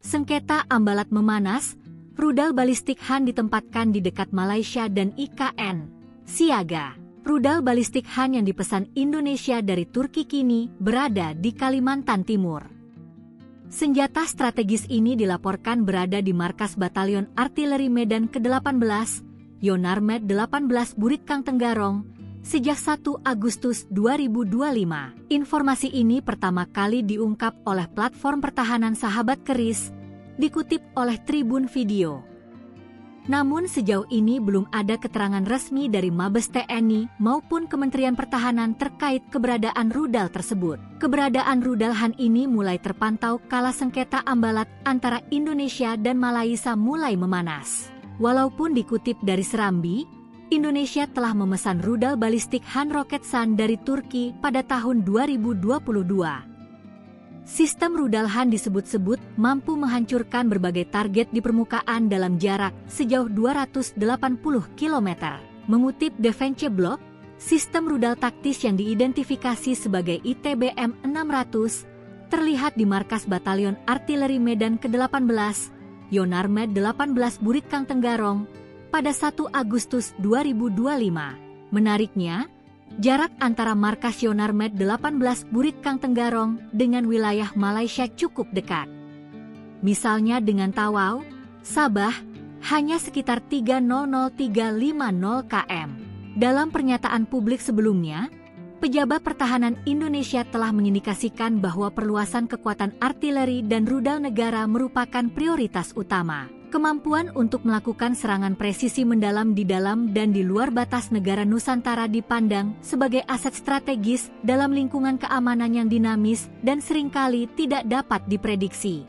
Sengketa Ambalat memanas, rudal balistik Han ditempatkan di dekat Malaysia dan IKN siaga. Rudal balistik Han yang dipesan Indonesia dari Turki kini berada di Kalimantan Timur. Senjata strategis ini dilaporkan berada di markas Batalion Artileri Medan ke-18, Yonarmed 18 Buritkang Tenggarong, sejak 1 Agustus 2025. Informasi ini pertama kali diungkap oleh platform pertahanan Sahabat Keris, dikutip oleh Tribun Video. Namun sejauh ini belum ada keterangan resmi dari Mabes TNI maupun Kementerian Pertahanan terkait keberadaan rudal tersebut. Keberadaan rudal Han ini mulai terpantau kala sengketa Ambalat antara Indonesia dan Malaysia mulai memanas. Walaupun dikutip dari Serambi, Indonesia telah memesan rudal balistik Han Roketsan dari Turki pada tahun 2022. Sistem rudal Han disebut-sebut mampu menghancurkan berbagai target di permukaan dalam jarak sejauh 280 km. Mengutip Defense Blog, sistem rudal taktis yang diidentifikasi sebagai ITBM-600 terlihat di markas Batalion Artileri Medan ke-18, Yonarmed 18 Buritkang Tenggarong, pada 1 Agustus 2025. Menariknya, jarak antara markas Yonarmed 18 Buritkang Tenggarong dengan wilayah Malaysia cukup dekat. Misalnya dengan Tawau, Sabah, hanya sekitar 300-350 km. Dalam pernyataan publik sebelumnya, pejabat pertahanan Indonesia telah mengindikasikan bahwa perluasan kekuatan artileri dan rudal negara merupakan prioritas utama. Kemampuan untuk melakukan serangan presisi mendalam di dalam dan di luar batas negara Nusantara dipandang sebagai aset strategis dalam lingkungan keamanan yang dinamis dan seringkali tidak dapat diprediksi.